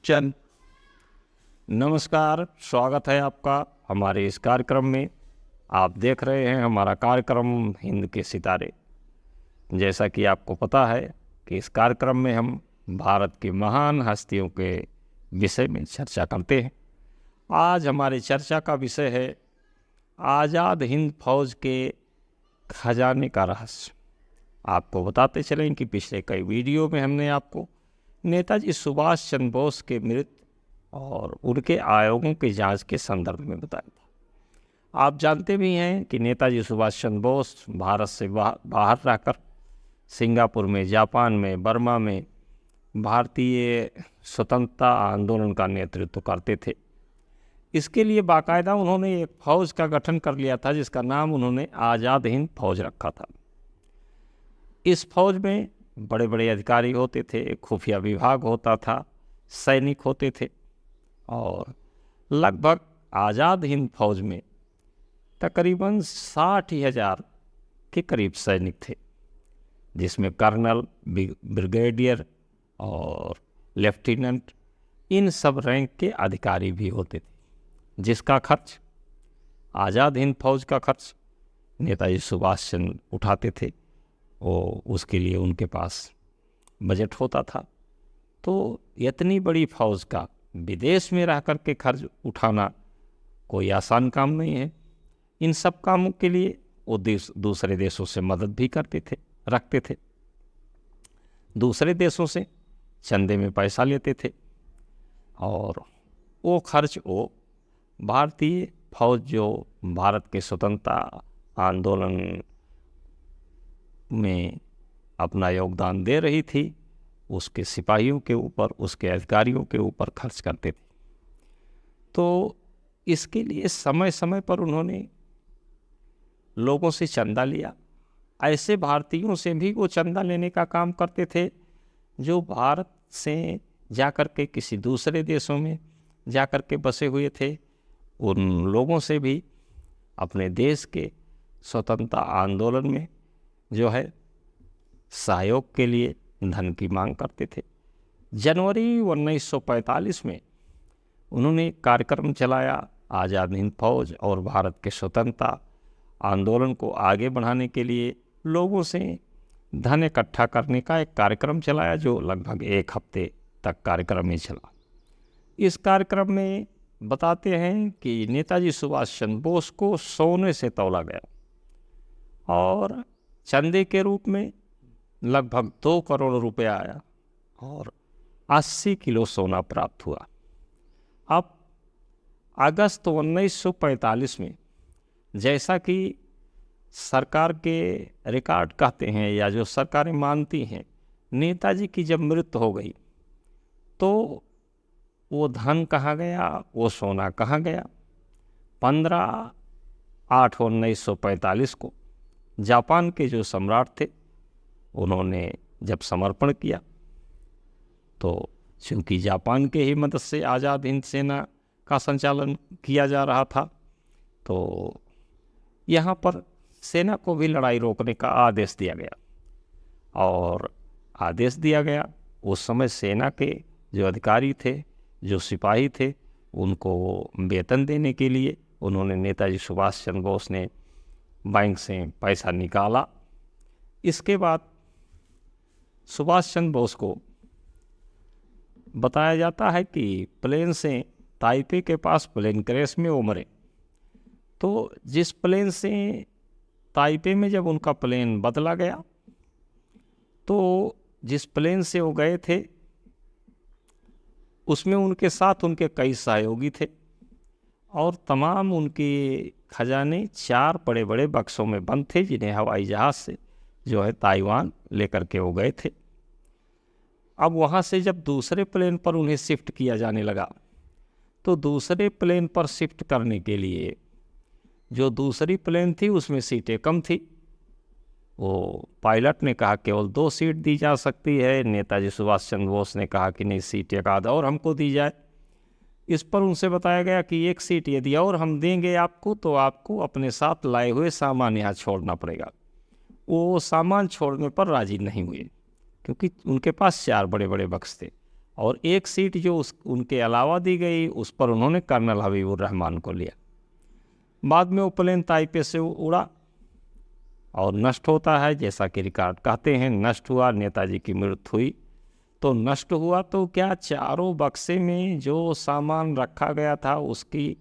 चल नमस्कार, स्वागत है आपका हमारे इस कार्यक्रम में। आप देख रहे हैं हमारा कार्यक्रम हिंद के सितारे। जैसा कि आपको पता है कि इस कार्यक्रम में हम भारत की महान हस्तियों के विषय में चर्चा करते हैं। आज हमारी चर्चा का विषय है आज़ाद हिंद फौज के खजाने का रहस्य। आपको बताते चलें कि पिछले कई वीडियो में हमने आपको नेताजी सुभाष चंद्र बोस के मृत्यु और उनके आयोगों की जांच के संदर्भ में बताया था। आप जानते भी हैं कि नेताजी सुभाष चंद्र बोस भारत से बाहर रहकर सिंगापुर में, जापान में, बर्मा में भारतीय स्वतंत्रता आंदोलन का नेतृत्व करते थे। इसके लिए बाकायदा उन्होंने एक फौज का गठन कर लिया था जिसका नाम उन्होंने आज़ाद हिंद फौज रखा था। इस फौज में बड़े बड़े अधिकारी होते थे, खुफिया विभाग होता था, सैनिक होते थे और लगभग आज़ाद हिंद फौज में तकरीबन 60,000 के करीब सैनिक थे, जिसमें कर्नल, ब्रिगेडियर और लेफ्टिनेंट इन सब रैंक के अधिकारी भी होते थे, जिसका खर्च आज़ाद हिंद फौज का खर्च नेताजी सुभाष चंद्र उठाते थे। उसके लिए उनके पास बजट होता था। तो इतनी बड़ी फौज का विदेश में रह कर के खर्च उठाना कोई आसान काम नहीं है। इन सब कामों के लिए वो दूसरे देशों से मदद भी रखते थे। दूसरे देशों से चंदे में पैसा लेते थे और वो खर्च वो भारतीय फौज जो भारत के स्वतंत्रता आंदोलन में अपना योगदान दे रही थी, उसके सिपाहियों के ऊपर, उसके अधिकारियों के ऊपर खर्च करते थे। तो इसके लिए समय समय पर उन्होंने लोगों से चंदा लिया। ऐसे भारतीयों से भी वो चंदा लेने का काम करते थे जो भारत से जाकर के किसी दूसरे देशों में जाकर के बसे हुए थे। उन लोगों से भी अपने देश के स्वतंत्रता आंदोलन में जो है सहयोग के लिए धन की मांग करते थे। जनवरी 1945 में उन्होंने एक कार्यक्रम चलाया, आज़ाद हिंद फौज और भारत के स्वतंत्रता आंदोलन को आगे बढ़ाने के लिए लोगों से धन इकट्ठा करने का एक कार्यक्रम चलाया, जो लगभग एक हफ्ते तक कार्यक्रम ही चला। इस कार्यक्रम में बताते हैं कि नेताजी सुभाष चंद्र बोस को सोने से तौला गया और चंदे के रूप में लगभग 2 करोड़ रुपए आया और 80 किलो सोना प्राप्त हुआ। अब अगस्त 1945 में, जैसा कि सरकार के रिकॉर्ड कहते हैं या जो सरकारें मानती हैं, नेताजी की जब मृत्यु हो गई तो वो धन कहाँ गया, वो सोना कहाँ गया। 15/8/1945 को जापान के जो सम्राट थे उन्होंने जब समर्पण किया, तो चूँकि जापान के ही मदद से आज़ाद हिंद सेना का संचालन किया जा रहा था, तो यहाँ पर सेना को भी लड़ाई रोकने का आदेश दिया गया। और आदेश दिया गया, उस समय सेना के जो अधिकारी थे, जो सिपाही थे, उनको वेतन देने के लिए उन्होंने नेताजी सुभाष चंद्र बोस ने बैंक से पैसा निकाला। इसके बाद सुभाष चंद्र बोस को बताया जाता है कि प्लेन से ताइपे के पास प्लेन क्रैश में वो मरे। तो जिस प्लेन से ताइपे में जब उनका प्लेन बदला गया, तो जिस प्लेन से वो गए थे उसमें उनके साथ उनके कई सहयोगी थे और तमाम उनके खजाने 4 बड़े बड़े बक्सों में बंद थे, जिन्हें हवाई जहाज़ से जो है ताइवान लेकर के वो गए थे। अब वहाँ से जब दूसरे प्लेन पर उन्हें शिफ्ट किया जाने लगा, तो दूसरे प्लेन पर शिफ्ट करने के लिए जो दूसरी प्लेन थी उसमें सीटें कम थी। वो पायलट ने कहा केवल 2 सीट दी जा सकती है। नेताजी सुभाष चंद्र बोस ने कहा कि नहीं, सीट एक आधा और हमको दी जाए। इस पर उनसे बताया गया कि 1 सीट यदि और हम देंगे आपको, तो आपको अपने साथ लाए हुए सामान यहाँ छोड़ना पड़ेगा। वो सामान छोड़ने पर राजी नहीं हुए, क्योंकि उनके पास 4 बड़े बड़े बक्स थे और एक सीट जो उनके अलावा दी गई उस पर उन्होंने कर्नल हबीबुर रहमान को लिया। बाद में वो प्लेन ताइपे से उड़ा और नष्ट होता है, जैसा कि रिकॉर्ड कहते हैं नष्ट हुआ, नेताजी की मृत्यु हुई। तो नष्ट हुआ तो क्या चारों बक्से में जो सामान रखा गया था उसकी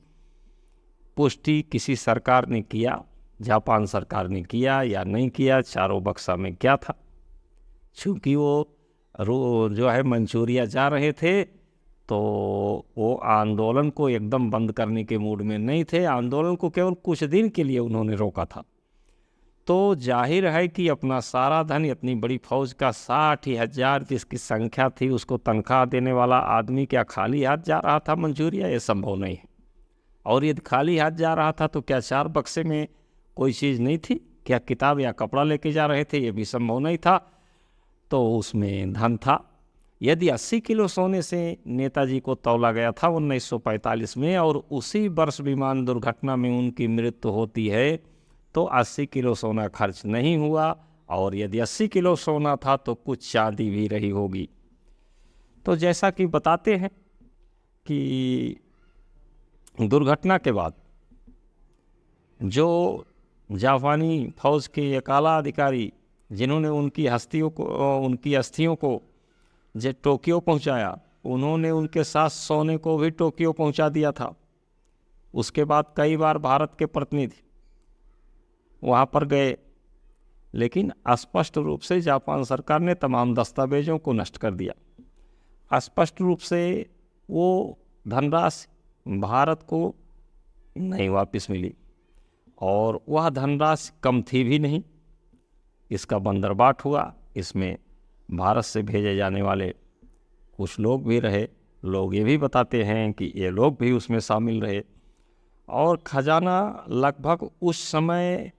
पुष्टि किसी सरकार ने किया, जापान सरकार ने किया या नहीं किया, चारों बक्सा में क्या था? चूँकि वो जो है मंचूरिया जा रहे थे तो वो आंदोलन को एकदम बंद करने के मूड में नहीं थे, आंदोलन को केवल कुछ दिन के लिए उन्होंने रोका था। तो जाहिर है कि अपना सारा धन, इतनी बड़ी फौज का 60,000 जिसकी संख्या थी, उसको तनख्वाह देने वाला आदमी क्या खाली हाथ जा रहा था मंचूरिया? ये संभव नहीं है। और यदि खाली हाथ जा रहा था तो क्या 4 बक्से में कोई चीज़ नहीं थी? क्या किताब या कपड़ा लेके जा रहे थे? ये भी संभव नहीं था। तो उसमें धन था। यदि 80 किलो सोने से नेताजी को तौला गया था 1945 में और उसी वर्ष विमान दुर्घटना में उनकी मृत्यु होती है, तो 80 किलो सोना खर्च नहीं हुआ। और यदि 80 किलो सोना था तो कुछ चांदी भी रही होगी। तो जैसा कि बताते हैं कि दुर्घटना के बाद जो जापानी फौज के एक आला अधिकारी जिन्होंने उनकी अस्थियों को जो टोक्यो पहुंचाया, उन्होंने उनके साथ सोने को भी टोक्यो पहुंचा दिया था। उसके बाद कई बार भारत के प्रतिनिधि वहां पर गए, लेकिन स्पष्ट रूप से जापान सरकार ने तमाम दस्तावेजों को नष्ट कर दिया। स्पष्ट रूप से वो धनराशि भारत को नहीं वापस मिली और वह धनराशि कम थी भी नहीं। इसका बंदरबाट हुआ, इसमें भारत से भेजे जाने वाले कुछ लोग भी रहे। लोग ये भी बताते हैं कि ये लोग भी उसमें शामिल रहे और खजाना लगभग उस समय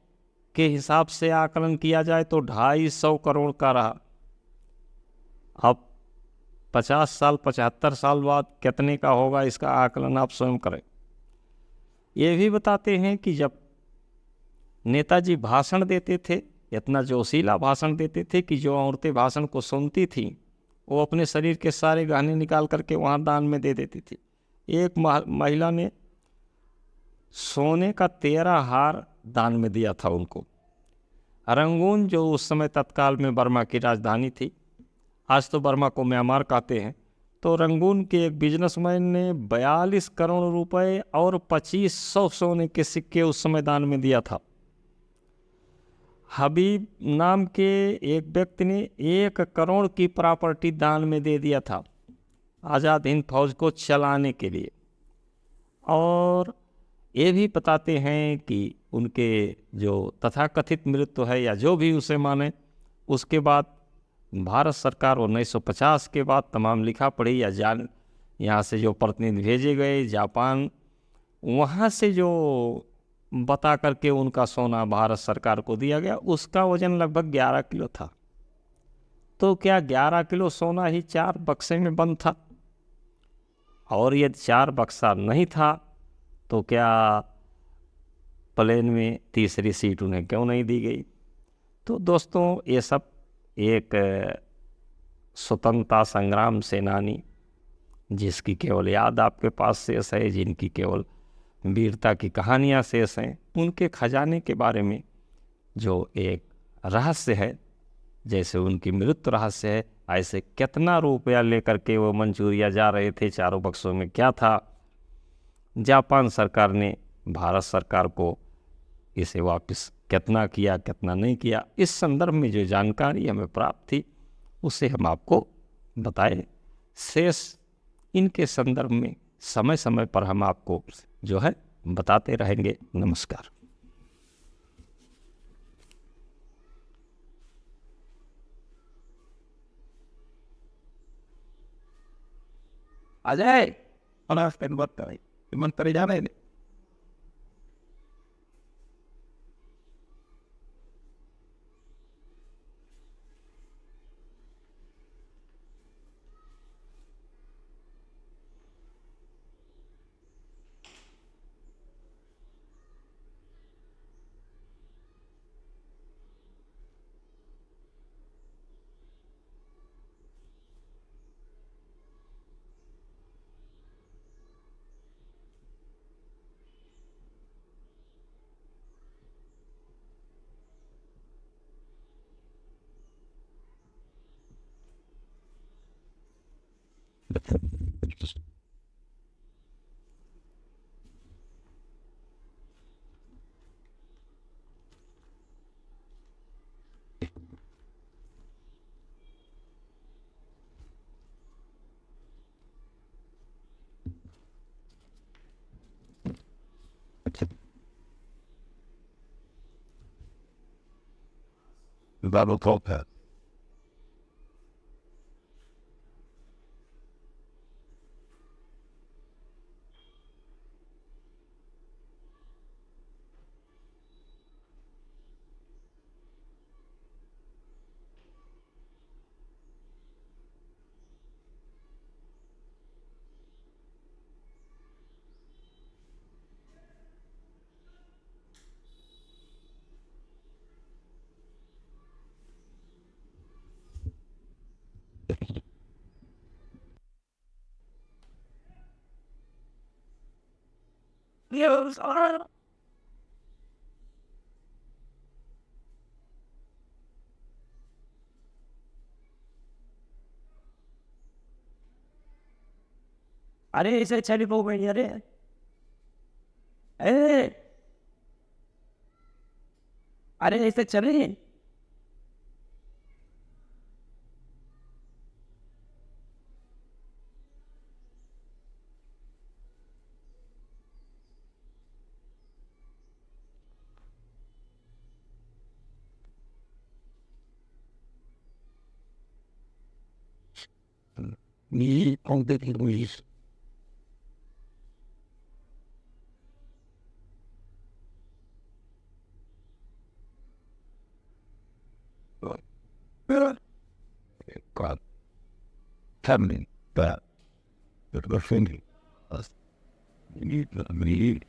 के हिसाब से आकलन किया जाए तो 250 करोड़ का रहा। अब 50 साल 75 साल बाद कितने का होगा इसका आकलन आप स्वयं करें। ये भी बताते हैं कि जब नेताजी भाषण देते थे, इतना जोशीला भाषण देते थे कि जो औरतें भाषण को सुनती थीं वो अपने शरीर के सारे गहने निकाल करके वहाँ दान में दे देती थी। एक महिला ने सोने का 13 हार दान में दिया था उनको। रंगून जो उस समय तत्काल में बर्मा की राजधानी थी, आज तो बर्मा को म्यांमार कहते हैं, तो रंगून के एक बिजनेसमैन ने 42 करोड़ रुपए और 2500 सोने के सिक्के उस समय दान में दिया था। हबीब नाम के एक व्यक्ति ने 1 करोड़ की प्रॉपर्टी दान में दे दिया था आज़ाद हिंद फौज को चलाने के लिए। और ये भी बताते हैं कि उनके जो तथाकथित मृत्यु है या जो भी उसे माने, उसके बाद भारत सरकार 1950 के बाद तमाम लिखा पढ़ी या यहाँ से जो प्रतिनिधि भेजे गए जापान, वहाँ से जो बता करके उनका सोना भारत सरकार को दिया गया, उसका वजन लगभग 11 किलो था। तो क्या 11 किलो सोना ही 4 बक्से में बंद था? और यदि 4 बक्सा नहीं था तो क्या प्लेन में तीसरी सीट उन्हें क्यों नहीं दी गई? तो दोस्तों, ये सब एक स्वतंत्रता संग्राम सेनानी जिसकी केवल याद आपके पास शेष है, जिनकी केवल वीरता की कहानियाँ शेष हैं, उनके खजाने के बारे में जो एक रहस्य है, जैसे उनकी मृत्यु रहस्य है, ऐसे कितना रुपया लेकर के वो मंचूरिया जा रहे थे, चारों बक्सों में क्या था, जापान सरकार ने भारत सरकार को इसे वापस कितना किया कितना नहीं किया, इस संदर्भ में जो जानकारी हमें प्राप्त थी उसे हम आपको बताए। शेष इनके संदर्भ में समय समय पर हम आपको जो है बताते रहेंगे। नमस्कार। अजय मंत्री जाने That'll talk that. Yes, I- अरे इसे चली पो गई अरे ए, अरे इसे चले Me on the English. God, tell me that the thing is, you need me.